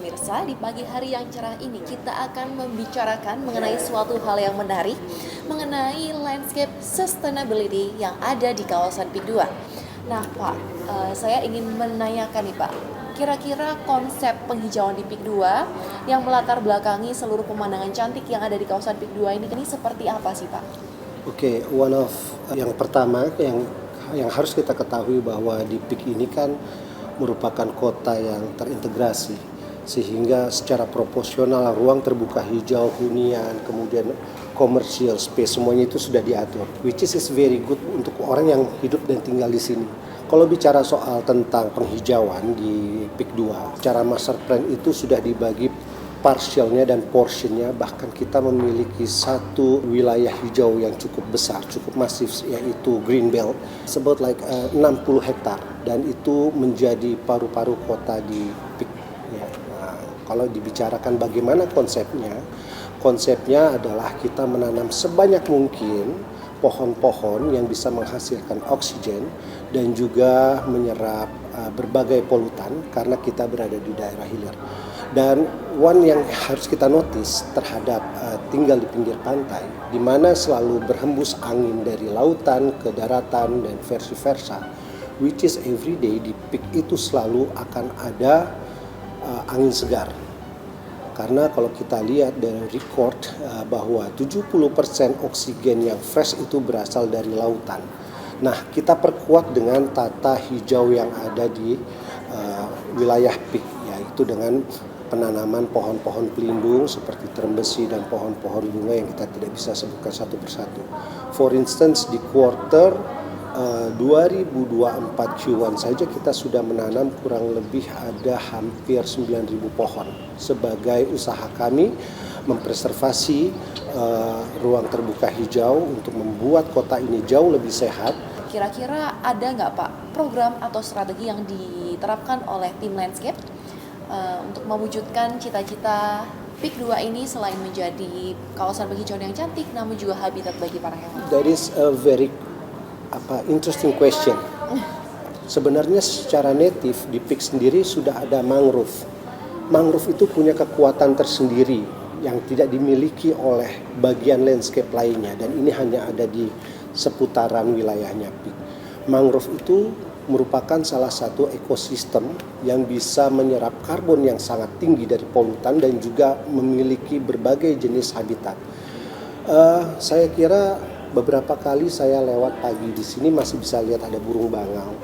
pemirsa, di pagi hari yang cerah ini kita akan membicarakan mengenai suatu hal yang menarik, mengenai landscape sustainability yang ada di kawasan Pik 2. Nah Pak, saya ingin menanyakan nih Pak, kira-kira konsep penghijauan di Pik 2 yang melatar belakangi seluruh pemandangan cantik yang ada di kawasan Pik 2 ini seperti apa sih Pak? Oke, yang pertama yang harus kita ketahui bahwa di Pik ini kan merupakan kota yang terintegrasi, sehingga secara proporsional ruang terbuka hijau, hunian, kemudian commercial space, semuanya itu sudah diatur, which is very good untuk orang yang hidup dan tinggal di sini. Kalau bicara soal tentang penghijauan di Pik 2, secara master plan itu sudah dibagi partialnya dan portionnya, bahkan kita memiliki satu wilayah hijau yang cukup besar, cukup masif, yaitu Green Belt, about like 60 hektar, dan itu menjadi paru-paru kota di Pik. Ya. Nah, kalau dibicarakan bagaimana konsepnya adalah kita menanam sebanyak mungkin pohon-pohon yang bisa menghasilkan oksigen dan juga menyerap berbagai polutan karena kita berada di daerah hilir. Dan yang harus kita notice terhadap tinggal di pinggir pantai, di mana selalu berhembus angin dari lautan ke daratan dan vice versa, which is every day di Pik itu selalu akan ada angin segar. Karena kalau kita lihat dari record bahwa 70% oksigen yang fresh itu berasal dari lautan. Nah, kita perkuat dengan tata hijau yang ada di wilayah Pik, yaitu dengan penanaman pohon-pohon pelindung seperti terem besi dan pohon-pohon bunga yang kita tidak bisa sebutkan satu persatu. For instance, di quarter 2024 Q1 saja kita sudah menanam kurang lebih ada hampir 9.000 pohon sebagai usaha kami mempreservasi ruang terbuka hijau untuk membuat kota ini jauh lebih sehat. Kira-kira ada nggak Pak program atau strategi yang diterapkan oleh tim landscape untuk mewujudkan cita-cita Pik 2 ini selain menjadi kawasan penghijauan yang cantik, namun juga habitat bagi para hewan? That is a very interesting question. Sebenarnya secara native di Pik sendiri sudah ada mangrove. Mangrove itu punya kekuatan tersendiri yang tidak dimiliki oleh bagian landscape lainnya, dan ini hanya ada di seputaran wilayahnya Pik. Mangrove itu merupakan salah satu ekosistem yang bisa menyerap karbon yang sangat tinggi dari polutan dan juga memiliki berbagai jenis habitat. Saya kira beberapa kali saya lewat pagi di sini masih bisa lihat ada burung bangau.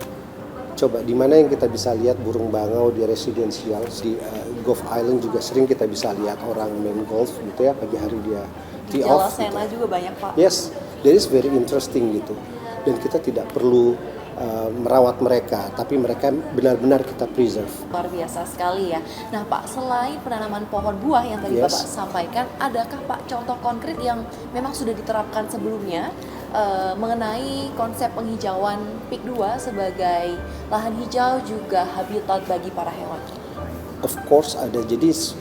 Coba di mana yang kita bisa lihat burung bangau di residensial, di Golf Island juga sering kita bisa lihat orang main golf gitu ya, pagi hari dia tee off. Di Jalasena juga banyak Pak. Yes, that is very interesting gitu. Dan kita tidak perlu merawat mereka, tapi mereka benar-benar kita preserve. Luar biasa sekali ya. Nah Pak, selain penanaman pohon buah yang tadi Bapak sampaikan, adakah Pak contoh konkret yang memang sudah diterapkan sebelumnya mengenai konsep penghijauan Pik 2 sebagai lahan hijau juga habitat bagi para hewan? Of course ada. Jadi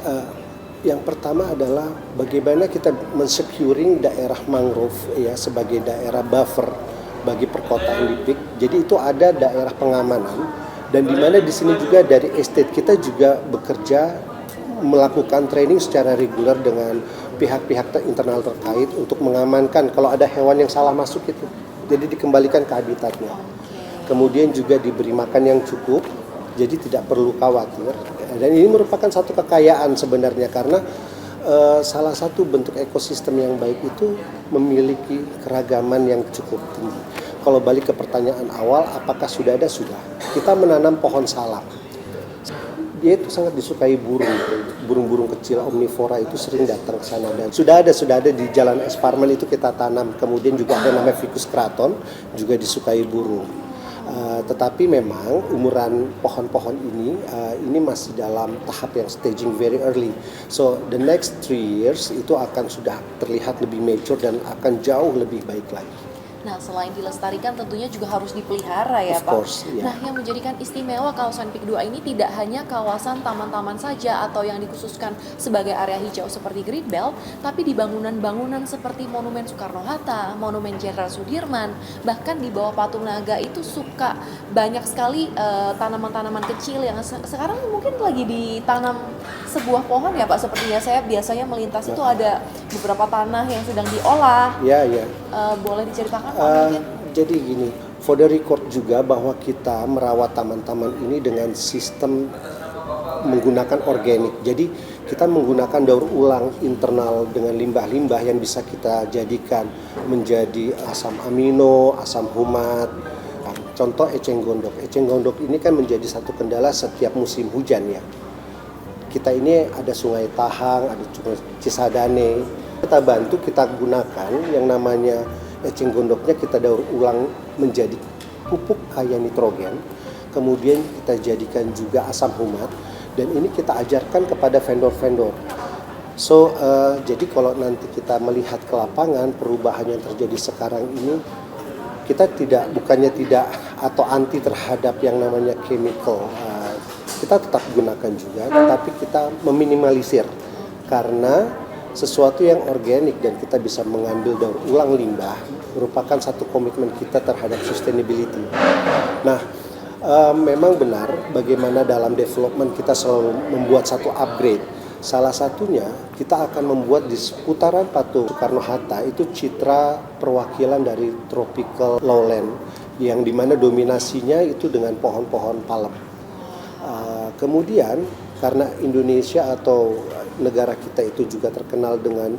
yang pertama adalah bagaimana kita mensecuring daerah mangrove ya sebagai daerah buffer bagi perkotaan di Pik. Jadi itu ada daerah pengamanan, dan di mana di sini juga dari estate kita juga bekerja melakukan training secara reguler dengan pihak-pihak internal terkait untuk mengamankan kalau ada hewan yang salah masuk itu. Jadi dikembalikan ke habitatnya. Kemudian juga diberi makan yang cukup, jadi tidak perlu khawatir. Dan ini merupakan satu kekayaan sebenarnya karena salah satu bentuk ekosistem yang baik itu memiliki keragaman yang cukup tinggi. Kalau balik ke pertanyaan awal, apakah sudah ada? Sudah. Kita menanam pohon salak. Dia itu sangat disukai burung-burung kecil omnivora itu sering datang ke sana, dan sudah ada di Jalan Esparman itu kita tanam. Kemudian juga ada namanya Ficus craton, juga disukai burung. Tetapi memang umuran pohon-pohon ini masih dalam tahap yang staging very early. So the next 3 years itu akan sudah terlihat lebih mature dan akan jauh lebih baik lagi. Nah, selain dilestarikan tentunya juga harus dipelihara ya, Pak. Course, yeah. Nah, yang menjadikan istimewa kawasan Pik 2 ini tidak hanya kawasan taman-taman saja atau yang dikhususkan sebagai area hijau seperti Green Belt, tapi di bangunan-bangunan seperti Monumen Soekarno-Hatta, Monumen Jenderal Sudirman, bahkan di bawah Patung Naga itu suka banyak sekali tanaman-tanaman kecil yang sekarang mungkin lagi ditanam sebuah pohon ya Pak, sepertinya saya biasanya melintas itu ada beberapa tanah yang sedang diolah. Ya, ya. Boleh diceritakan Pak mungkin? Jadi gini, for the record juga bahwa kita merawat taman-taman ini dengan sistem menggunakan organik. Jadi kita menggunakan daur ulang internal dengan limbah-limbah yang bisa kita jadikan menjadi asam amino, asam humat. Nah, contoh eceng gondok. Eceng gondok ini kan menjadi satu kendala setiap musim hujan ya. Kita ini ada Sungai Tahang, ada Sungai Cisadane. Kita bantu, kita gunakan yang namanya eceng gondoknya kita daur ulang menjadi pupuk kaya nitrogen. Kemudian kita jadikan juga asam humat. Dan ini kita ajarkan kepada vendor-vendor. So, jadi kalau nanti kita melihat ke lapangan perubahan yang terjadi sekarang ini, kita bukannya tidak atau anti terhadap yang namanya chemical. Kita tetap gunakan juga, tetapi kita meminimalisir karena sesuatu yang organik dan kita bisa mengambil daur ulang limbah merupakan satu komitmen kita terhadap sustainability. Nah, memang benar bagaimana dalam development kita selalu membuat satu upgrade. Salah satunya kita akan membuat di seputaran patung Soekarno-Hatta itu citra perwakilan dari tropical lowland yang dimana dominasinya itu dengan pohon-pohon palem. Kemudian karena Indonesia atau negara kita itu juga terkenal dengan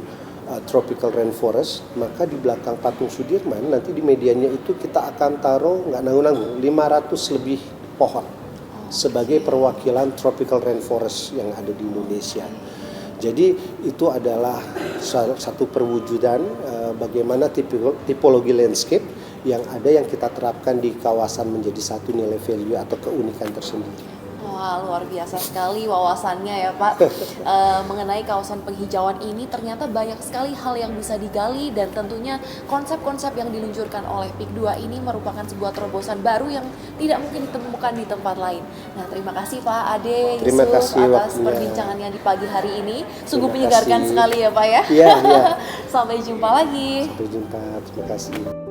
tropical rainforest, maka di belakang patung Sudirman nanti di medianya itu kita akan taruh nggak nanggung-nanggung 500 lebih pohon sebagai perwakilan tropical rainforest yang ada di Indonesia. Jadi itu adalah satu perwujudan bagaimana tipologi landscape yang ada yang kita terapkan di kawasan menjadi satu nilai value atau keunikan tersendiri. Wah, luar biasa sekali wawasannya ya Pak. Mengenai kawasan penghijauan ini ternyata banyak sekali hal yang bisa digali dan tentunya konsep-konsep yang diluncurkan oleh PIK 2 ini merupakan sebuah terobosan baru yang tidak mungkin ditemukan di tempat lain. Nah, terima kasih Pak Ade Yusuf atas perbincangannya di pagi hari ini. Sungguh menyegarkan sekali ya Pak ya. Iya, iya. Sampai jumpa lagi. Sampai jumpa, terima kasih.